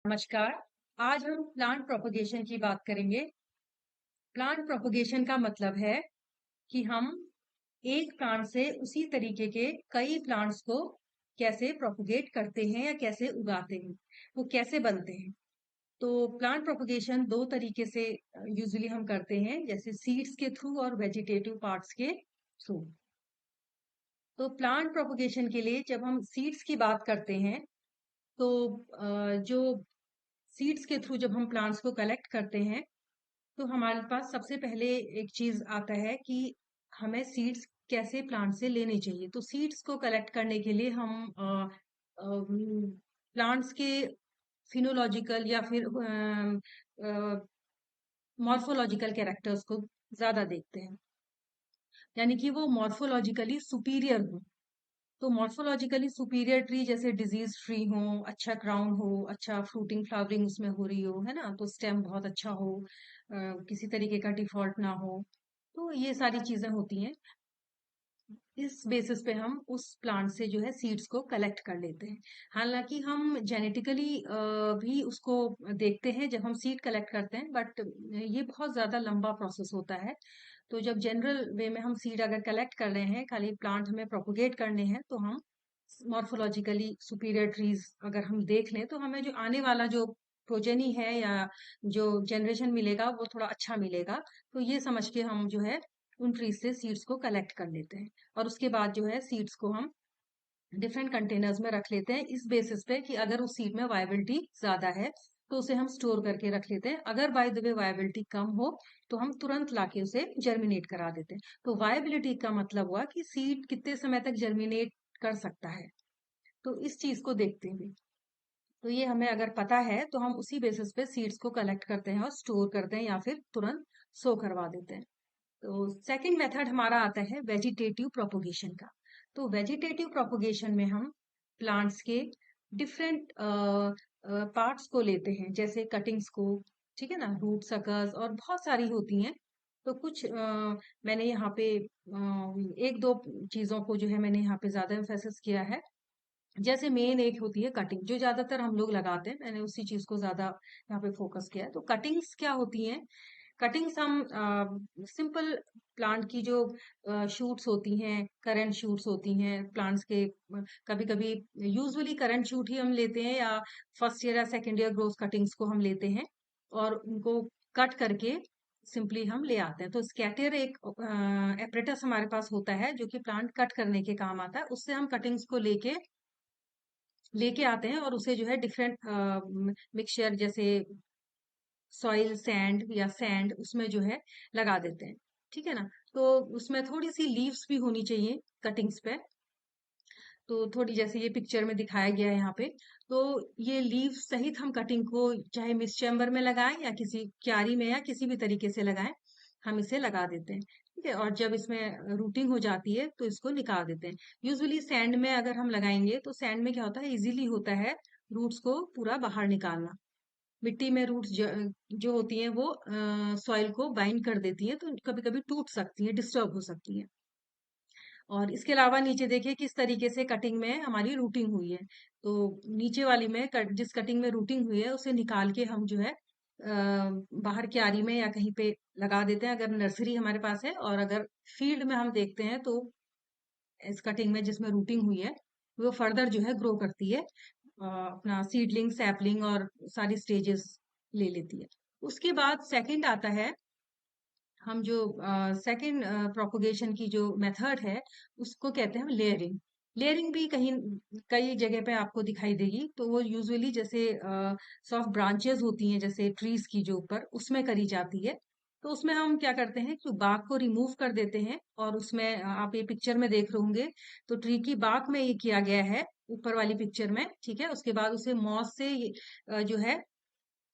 नमस्कार। आज हम प्लांट प्रोपगेशन की बात करेंगे। प्लांट प्रोपगेशन का मतलब है कि हम एक प्लांट से उसी तरीके के कई प्लांट्स को कैसे प्रोपगेट करते हैं या कैसे उगाते हैं, वो कैसे बनते हैं। तो प्लांट प्रोपगेशन दो तरीके से यूजुअली हम करते हैं, जैसे सीड्स के थ्रू और वेजिटेटिव पार्ट्स के थ्रू। तो प्लांट प्रोपगेशन के लिए जब हम सीड्स की बात करते हैं, तो जो सीड्स के थ्रू जब हम प्लांट्स को कलेक्ट करते हैं, तो हमारे पास सबसे पहले एक चीज आता है कि हमें सीड्स कैसे प्लांट से लेने चाहिए। तो सीड्स को कलेक्ट करने के लिए हम प्लांट्स के फिनोलॉजिकल या फिर मॉर्फोलॉजिकल कैरेक्टर्स को ज्यादा देखते हैं, यानी कि वो मॉर्फोलॉजिकली सुपीरियर हो। तो मॉर्फोलॉजिकली सुपीरियर ट्री जैसे डिजीज फ्री हो, अच्छा क्राउन हो, अच्छा फ्रूटिंग फ्लावरिंग उसमें हो रही हो, है ना, तो स्टेम बहुत अच्छा हो, किसी तरीके का डिफॉल्ट ना हो। तो ये सारी चीजें होती हैं। इस बेसिस पे हम उस प्लांट से जो है सीड्स को कलेक्ट कर लेते हैं। हालांकि हम जेनेटिकली भी उसको देखते हैं जब हम सीड कलेक्ट करते हैं, बट ये बहुत ज्यादा लंबा प्रोसेस होता है। तो जब जनरल वे में हम सीड अगर कलेक्ट कर रहे हैं, खाली प्लांट हमें प्रोपोगेट करने हैं, तो हम मॉर्फोलॉजिकली सुपीरियर ट्रीज अगर हम देख लें, तो हमें जो आने वाला जो प्रोजेनी है या जो जनरेशन मिलेगा वो थोड़ा अच्छा मिलेगा। तो ये समझ के हम जो है उन ट्रीज से सीड्स को कलेक्ट कर लेते हैं, और उसके बाद जो है सीड्स को हम डिफरेंट कंटेनर्स में रख लेते हैं, इस बेसिस पे कि अगर उस सीड में वायबिलिटी ज्यादा है तो उसे हम स्टोर करके रख लेते हैं। अगर बाय द वे वायबिलिटी कम हो तो हम तुरंत लाके उसे जर्मिनेट करा देते हैं। तो वायबिलिटी का मतलब हुआ कि सीड कितने समय तक जर्मिनेट कर सकता है, तो इस चीज को देखते हैं। तो ये हमें अगर पता है तो हम उसी बेसिस पे सीड्स को कलेक्ट करते हैं और स्टोर करते हैं या फिर तुरंत सो करवा देते हैं। तो सेकंड मेथड हमारा आता है वेजिटेटिव प्रोपोगेशन का। तो वेजिटेटिव प्रोपोगेशन में हम प्लांट्स के डिफरेंट पार्ट्स को लेते हैं, जैसे कटिंग्स को, ठीक है ना, रूट सकर्स और बहुत सारी होती हैं। तो कुछ मैंने यहाँ पे एक दो चीजों को जो है मैंने यहाँ पे ज्यादा एम्फेसिस किया है। जैसे मेन एक होती है कटिंग, जो ज्यादातर हम लोग लगाते हैं, मैंने उसी चीज को ज्यादा यहाँ पे फोकस किया है। तो कटिंग्स क्या होती हैं? कटिंग्स हम सिंपल प्लांट की जो शूट्स होती हैं, करंट शूट्स होती हैं प्लांट्स के, कभी कभी यूजुअली करंट शूट ही हम लेते हैं, या फर्स्ट ईयर या सेकेंड ईयर ग्रोथ कटिंग्स को हम लेते हैं और उनको कट करके सिंपली हम ले आते हैं। तो स्कैटर एक एपरेटस हमारे पास होता है जो कि प्लांट कट करने के काम आता है, उससे हम कटिंग्स को लेके लेके आते हैं और उसे जो है डिफरेंट मिक्सचर जैसे सॉइल सैंड या सैंड उसमें जो है लगा देते हैं, ठीक है ना। तो उसमें थोड़ी सी लीव्स भी होनी चाहिए कटिंग्स पे। तो थोड़ी जैसे ये पिक्चर में दिखाया गया है यहाँ पे, तो ये लीव सहित हम कटिंग को चाहे मिस चैम्बर में लगाएं या किसी क्यारी में या किसी भी तरीके से लगाएं, हम इसे लगा देते हैं, ठीक है। और जब इसमें रूटिंग हो जाती है तो इसको निकाल देते हैं। यूजुअली सैंड में अगर हम लगाएंगे तो सैंड में क्या होता है, इजीली होता है रूट्स को पूरा बाहर निकालना। मिट्टी में रूट्स जो होती हैं वो सॉइल को बाइंड कर देती हैं, तो कभी कभी टूट सकती हैं, डिस्टर्ब हो सकती हैं। और इसके अलावा नीचे देखिए किस तरीके से कटिंग में हमारी रूटिंग हुई है। तो नीचे वाली में जिस कटिंग में रूटिंग हुई है उसे निकाल के हम जो है बाहर क्यारी में या कहीं पे लगा देते हैं, अगर नर्सरी हमारे पास है। और अगर फील्ड में हम देखते हैं तो इस कटिंग में जिसमें रूटिंग हुई है वो फर्दर जो है ग्रो करती है, अपना सीडलिंग सैपलिंग और सारी स्टेजेस ले लेती है। उसके बाद सेकंड आता है, हम जो सेकंड प्रोपोगेशन की जो मेथड है उसको कहते हैं लेयरिंग। लेयरिंग भी कहीं कई जगह पे आपको दिखाई देगी। तो वो यूजुअली जैसे सॉफ्ट ब्रांचेस होती हैं जैसे ट्रीज की जो ऊपर, उसमें करी जाती है। तो उसमें हम क्या करते हैं कि बाग को रिमूव कर देते हैं, और उसमें आप ये पिक्चर में देख रहे होंगे, तो ट्री की बाग में ये किया गया है ऊपर वाली पिक्चर में, ठीक है। उसके बाद उसे मॉस से जो है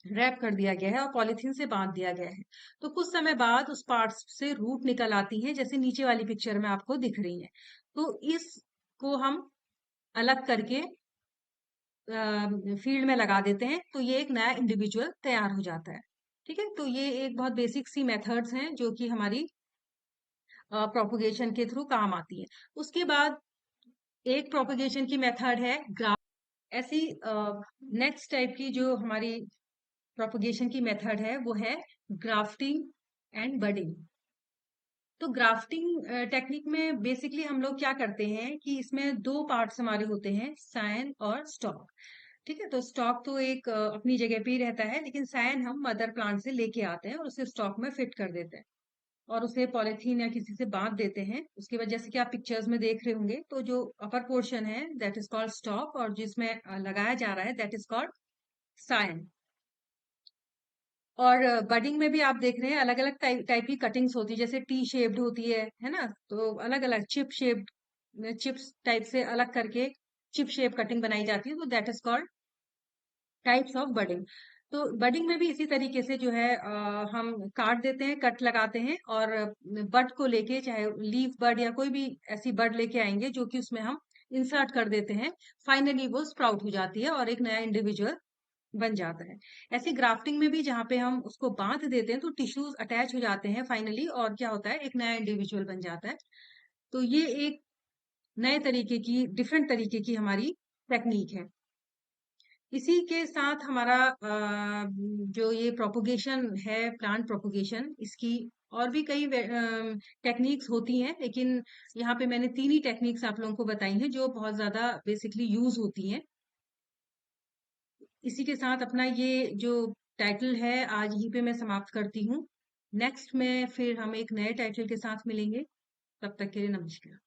रैप कर दिया गया है और पॉलिथीन से बांध दिया गया है। तो कुछ समय बाद उस पार्ट्स से रूट निकल आती हैं, जैसे नीचे वाली पिक्चर में आपको दिख रही है। तो इसको हम अलग करके फील्ड में लगा देते हैं, तो ये एक नया इंडिविजुअल तैयार हो जाता है, ठीक है। तो ये एक बहुत बेसिक सी मेथड्स हैं जो कि हमारी प्रोपोगेशन के थ्रू काम आती है। उसके बाद एक प्रोपोगेशन की मेथड है ग्राफ्ट। ऐसी नेक्स्ट टाइप की जो हमारी प्रोपगेशन की मेथड है वो है ग्राफ्टिंग एंड बडिंग। तो ग्राफ्टिंग टेक्निक में बेसिकली हम लोग क्या करते हैं कि इसमें दो पार्ट्स हमारे होते हैं, सायन और स्टॉक। ठीक है, तो स्टॉक तो एक अपनी जगह पे ही रहता है, लेकिन सायन हम मदर प्लांट से लेके आते हैं और उसे स्टॉक में फिट कर देते हैं और उसे पॉलिथीन या किसी से बांध देते हैं। उसके बाद जैसे कि आप पिक्चर्स में देख रहे होंगे, तो जो अपर पोर्शन है दैट इज कॉल्ड स्टॉक, और जिसमें लगाया जा रहा है दैट इज कॉल्ड सायन। और बडिंग में भी आप देख रहे हैं अलग अलग टाइप की कटिंग्स होती है, जैसे टी शेप्ड होती है ना, तो अलग अलग चिप शेप्ड, चिप्स टाइप से अलग करके चिप शेप कटिंग बनाई जाती है, तो that is called types of budding. तो बडिंग में भी इसी तरीके से जो है हम काट देते हैं, कट लगाते हैं, और बड को लेके, चाहे लीफ बड या कोई भी ऐसी बड लेके आएंगे जो कि उसमें हम इंसर्ट कर देते हैं। फाइनली वो स्प्राउट हो जाती है और एक नया इंडिविजुअल बन जाता है। ऐसे ग्राफ्टिंग में भी जहाँ पे हम उसको बांध देते हैं तो टिश्यूज अटैच हो जाते हैं फाइनली, और क्या होता है, एक नया इंडिविजुअल बन जाता है। तो ये एक नए तरीके की, डिफरेंट तरीके की हमारी टेक्निक है। इसी के साथ हमारा जो ये प्रोपोगेशन है, प्लांट प्रोपोगेशन, इसकी और भी कई टेक्निक्स होती हैं, लेकिन यहाँ पे मैंने तीन ही टेक्निक्स आप लोगों को बताई हैं जो बहुत ज्यादा बेसिकली यूज होती हैं। इसी के साथ अपना ये जो टाइटल है आज यहीं पे मैं समाप्त करती हूँ। नेक्स्ट में फिर हम एक नए टाइटल के साथ मिलेंगे। तब तक के लिए नमस्कार।